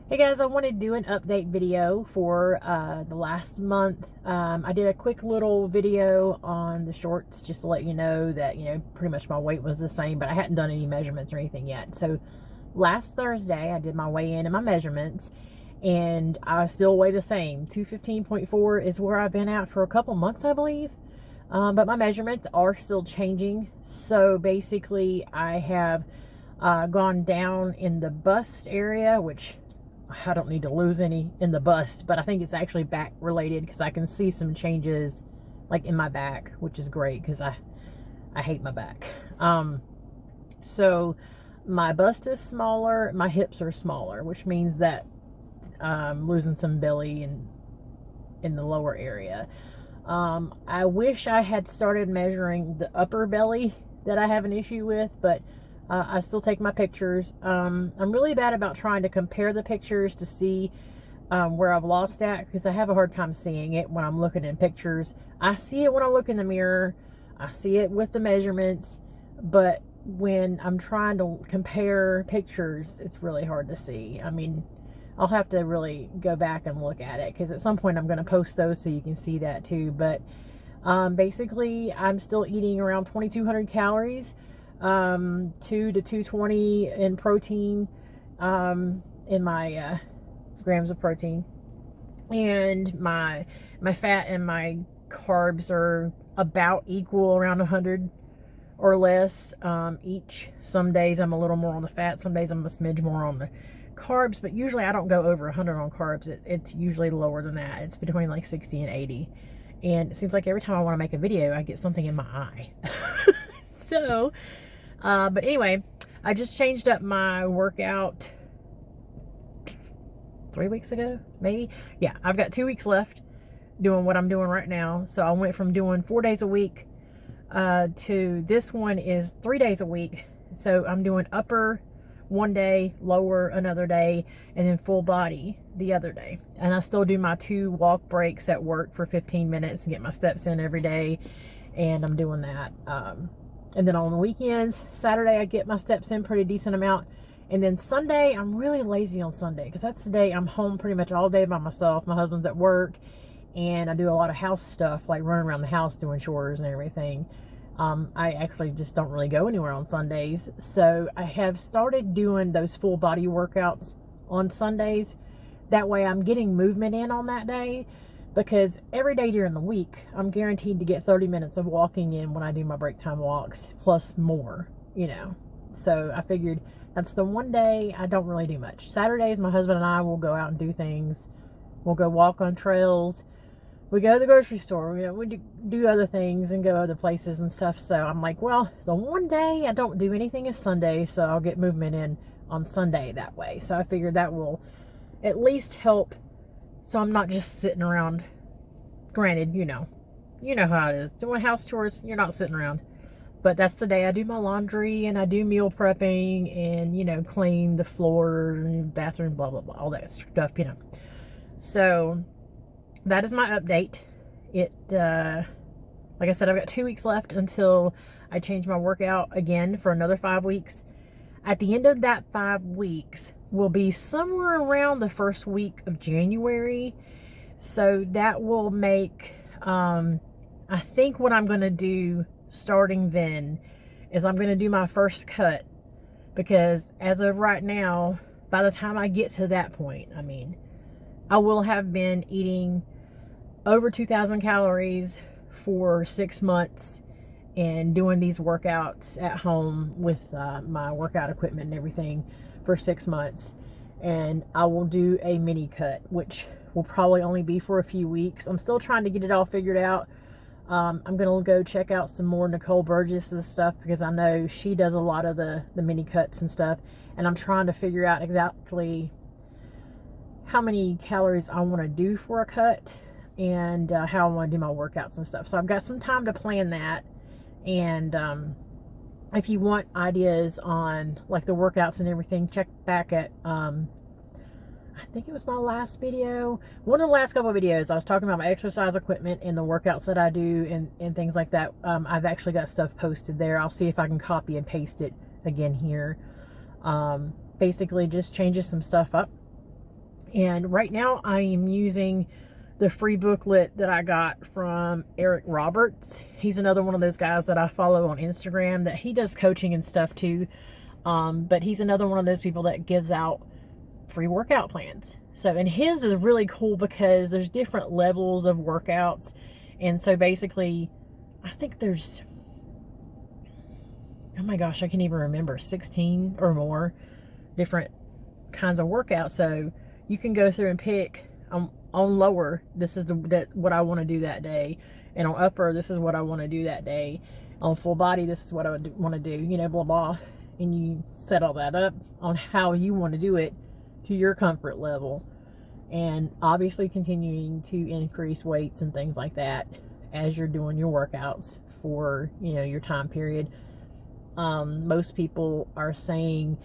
Hey guys, I wanted to do an update video for the last month. I did a quick little video on the shorts just to let you know that, pretty much my weight was the same, but I hadn't done any measurements or anything yet. So last Thursday, I did my weigh-in and my measurements, and I still weigh the same. 215.4 is where I've been at for a couple months, I believe. But my measurements are still changing. So basically, I have gone down in the bust area, which I don't need to lose any in the bust, but I think it's actually back related because I can see some changes like in my back, which is great because I hate my back. So my bust is smaller, my hips are smaller, which means that I'm losing some belly in the lower area. I wish I had started measuring the upper belly that I have an issue with, but I still take my pictures. I'm really bad about trying to compare the pictures to see where I've lost at, because I have a hard time seeing it when I'm looking in pictures. I see it when I look in the mirror. I see it with the measurements, but when I'm trying to compare pictures, it's really hard to see. I mean, I'll have to really go back and look at it, because at some point I'm going to post those so you can see that too. But basically, I'm still eating around 2,200 calories. 2 to 220 in protein, in my grams of protein, and my fat and my carbs are about equal, around 100 or less each. Some days I'm a little more on the fat, some days I'm a smidge more on the carbs, but usually I don't go over 100 on carbs. It's usually lower than that. It's between like 60 and 80, and it seems like every time I want to make a video I get something in my eye. So but anyway, I just changed up my workout 3 weeks ago, maybe. Yeah, I've got 2 weeks left doing what I'm doing right now. So I went from doing 4 days a week to this one is 3 days a week. So I'm doing upper one day, lower another day, and then full body the other day. And I still do my 2 walk breaks at work for 15 minutes and get my steps in every day. And I'm doing that. And then on the weekends, Saturday, I get my steps in pretty decent amount. And then Sunday, I'm really lazy on Sunday, because that's the day I'm home pretty much all day by myself. My husband's at work, and I do a lot of house stuff, like running around the house doing chores and everything. I actually just don't really go anywhere on Sundays. So I have started doing those full body workouts on Sundays. That way I'm getting movement in on that day, because every day during the week, I'm guaranteed to get 30 minutes of walking in when I do my break time walks, plus more, So I figured that's the one day I don't really do much. Saturdays, my husband and I will go out and do things. We'll go walk on trails. We go to the grocery store. We do other things and go other places and stuff. So I'm like, well, the one day I don't do anything is Sunday, so I'll get movement in on Sunday that way. So I figured that will at least help, so I'm not just sitting around. Granted, you know how it is. Doing house chores, you're not sitting around. But that's the day I do my laundry, and I do meal prepping, and, clean the floor, bathroom, blah, blah, blah, all that stuff, So that is my update. Like I said, I've got 2 weeks left until I change my workout again for another 5 weeks. At the end of that 5 weeks will be somewhere around the first week of January. So that will make, I think what I'm going to do starting then is I'm going to do my first cut, because as of right now, by the time I get to that point, I will have been eating over 2,000 calories for 6 months and doing these workouts at home with my workout equipment and everything for 6 months. And I will do a mini cut, which will probably only be for a few weeks. I'm still trying to get it all figured out. I'm going to go check out some more Nicole Burgess's stuff, because I know she does a lot of the mini cuts and stuff. And I'm trying to figure out exactly how many calories I want to do for a cut, and how I want to do my workouts and stuff. So I've got some time to plan that. And if you want ideas on like the workouts and everything, check back at I think it was my last video, one of the last couple of videos. I was talking about my exercise equipment and the workouts that I do and things like that. I've actually got stuff posted there. I'll see if I can copy and paste it again here. Basically just changes some stuff up And right now I am using the free booklet that I got from Eric Roberts. He's another one of those guys that I follow on Instagram that he does coaching and stuff too. But he's another one of those people that gives out free workout plans. So, and his is really cool because there's different levels of workouts. And so basically, I think there's, oh my gosh, I can't even remember, 16 or more different kinds of workouts. So you can go through and pick on lower, this is what I want to do that day. And on upper, this is what I want to do that day. On full body, this is what I would want to do, you know, blah, blah. And you set all that up on how you want to do it to your comfort level. And obviously continuing to increase weights and things like that as you're doing your workouts for, you know, your time period. Most people are saying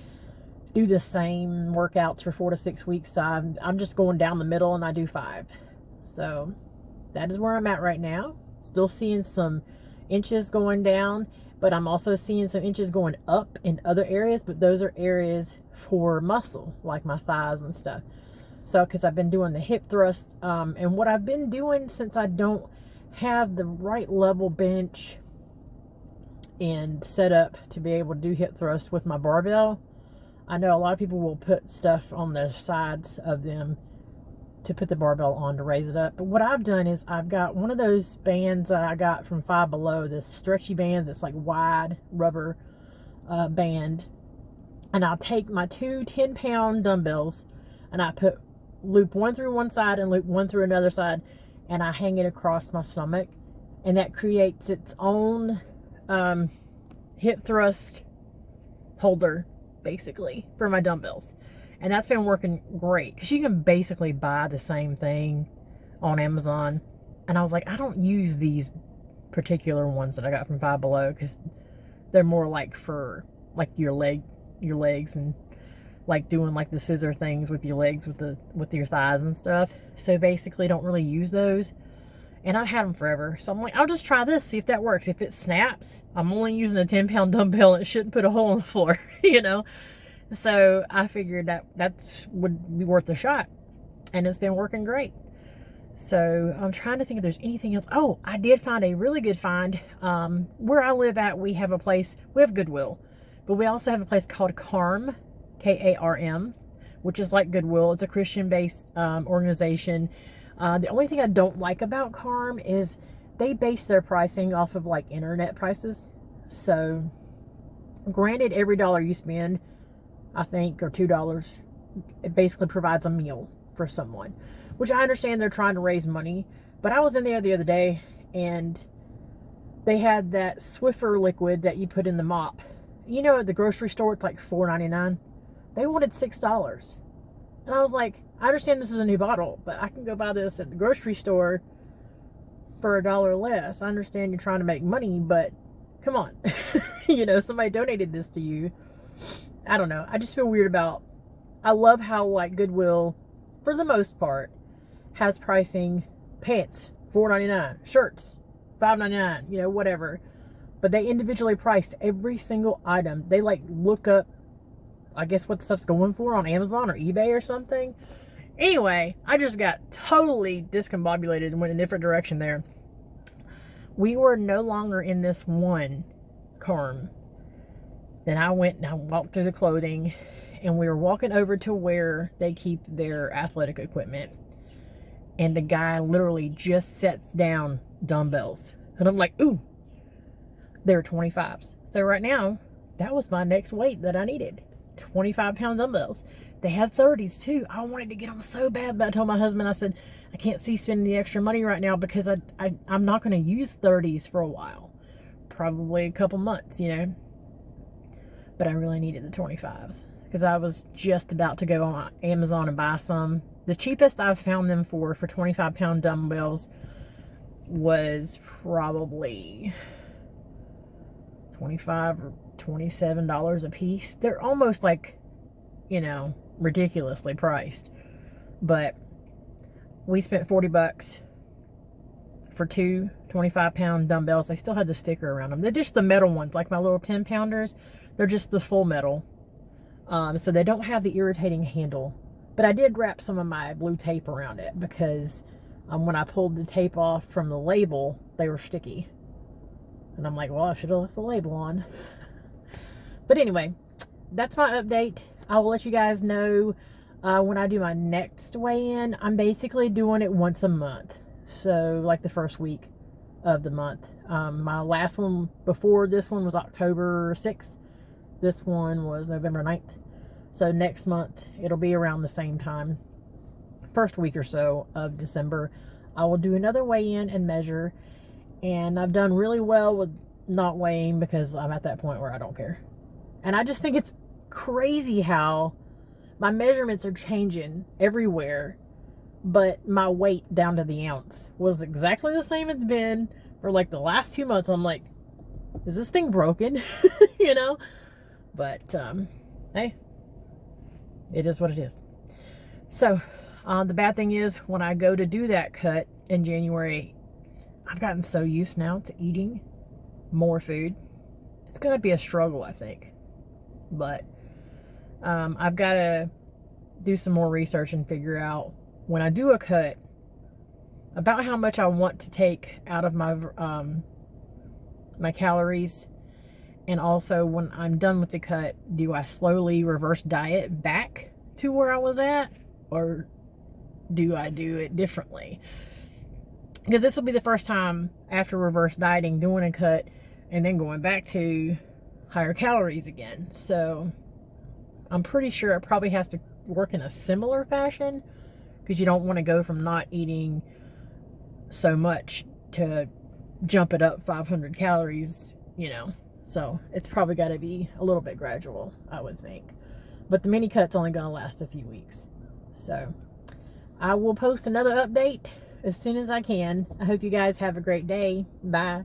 do the same workouts for 4 to 6 weeks. So I'm just going down the middle and I do 5. So that is where I'm at right now. Still seeing some inches going down, but I'm also seeing some inches going up in other areas, but those are areas for muscle, like my thighs and stuff. So, because I've been doing the hip thrust, and what I've been doing, since I don't have the right level bench and set up to be able to do hip thrust with my barbell, I know a lot of people will put stuff on the sides of them to put the barbell on to raise it up. But what I've done is I've got one of those bands that I got from Five Below, the stretchy bands. It's like wide rubber band. And I'll take my 2 10-pound dumbbells and I put loop one through one side and loop one through another side, and I hang it across my stomach, and that creates its own hip thrust holder basically for my dumbbells. And that's been working great because you can basically buy the same thing on Amazon. And I was like, I don't use these particular ones that I got from Five Below because they're more like for like your legs and like doing like the scissor things with your legs with your thighs and stuff. So basically don't really use those. And I've had them forever. So I'm like, I'll just try this, see if that works. If it snaps, I'm only using a 10-pound dumbbell. It shouldn't put a hole in the floor, you know? So I figured that would be worth a shot. And it's been working great. So I'm trying to think if there's anything else. Oh, I did find a really good find. Where I live at, we have Goodwill. But we also have a place called Karm, K-A-R-M, which is like Goodwill. It's a Christian-based organization. The only thing I don't like about Karm is they base their pricing off of like internet prices. So granted, every dollar you spend, I think, or $2, it basically provides a meal for someone, which I understand they're trying to raise money. But I was in there the other day and they had that Swiffer liquid that you put in the mop. You know, at the grocery store, it's like $4.99. They wanted $6. And I was like, I understand this is a new bottle, but I can go buy this at the grocery store for $1 less. I understand you're trying to make money, but come on. You know, somebody donated this to you. I don't know. I just feel weird about, I love how like Goodwill, for the most part, has pricing. Pants, $4.99. Shirts, $5.99, you know, whatever. But they individually price every single item. They like look up, I guess, what stuff's going for on Amazon or eBay or something. Anyway, I just got totally discombobulated and went in a different direction there. We were no longer in this one Karm. Then I went and I walked through the clothing, and we were walking over to where they keep their athletic equipment. And the guy literally just sets down dumbbells. And I'm like, ooh, they're 25s. So right now, that was my next weight that I needed. 25-pound dumbbells. They had 30s too. I wanted to get them so bad, but I told my husband, I said, I can't see spending the extra money right now because I'm not going to use 30s for a while. Probably a couple months, you know. But I really needed the 25s because I was just about to go on Amazon and buy some. The cheapest I've found them for 25-pound dumbbells was probably $25 or $27 a piece. They're almost like, you know, ridiculously priced. But we spent $40 for 2 25-pound dumbbells. They still had the sticker around them. They're just the metal ones, like my little 10-pounders. They're just the full metal. So they don't have the irritating handle But I did wrap some of my blue tape around it because when I pulled the tape off from the label, they were sticky. And I'm like, well, I should have left the label on. But anyway, that's my update. I will let you guys know when I do my next weigh-in. I'm basically doing it once a month. So like the first week of the month. My last one before this one was October 6th. This one was November 9th. So next month, it'll be around the same time. First week or so of December, I will do another weigh-in and measure. And I've done really well with not weighing because I'm at that point where I don't care. And I just think it's crazy how my measurements are changing everywhere, but my weight down to the ounce was exactly the same it's been for like the last 2 months. I'm like, is this thing broken? You know? But, hey, it is what it is. So, the bad thing is when I go to do that cut in January, I've gotten so used now to eating more food. It's going to be a struggle, I think. But I've got to do some more research and figure out when I do a cut about how much I want to take out of my my calories. And also when I'm done with the cut, do I slowly reverse diet back to where I was at? Or do I do it differently? Because this will be the first time after reverse dieting doing a cut and then going back to higher calories again. So I'm pretty sure it probably has to work in a similar fashion, because you don't want to go from not eating so much to jump it up 500 calories, you know. So it's probably got to be a little bit gradual, I would think. But the mini cut's only going to last a few weeks. So I will post another update as soon as I can. I hope you guys have a great day. Bye.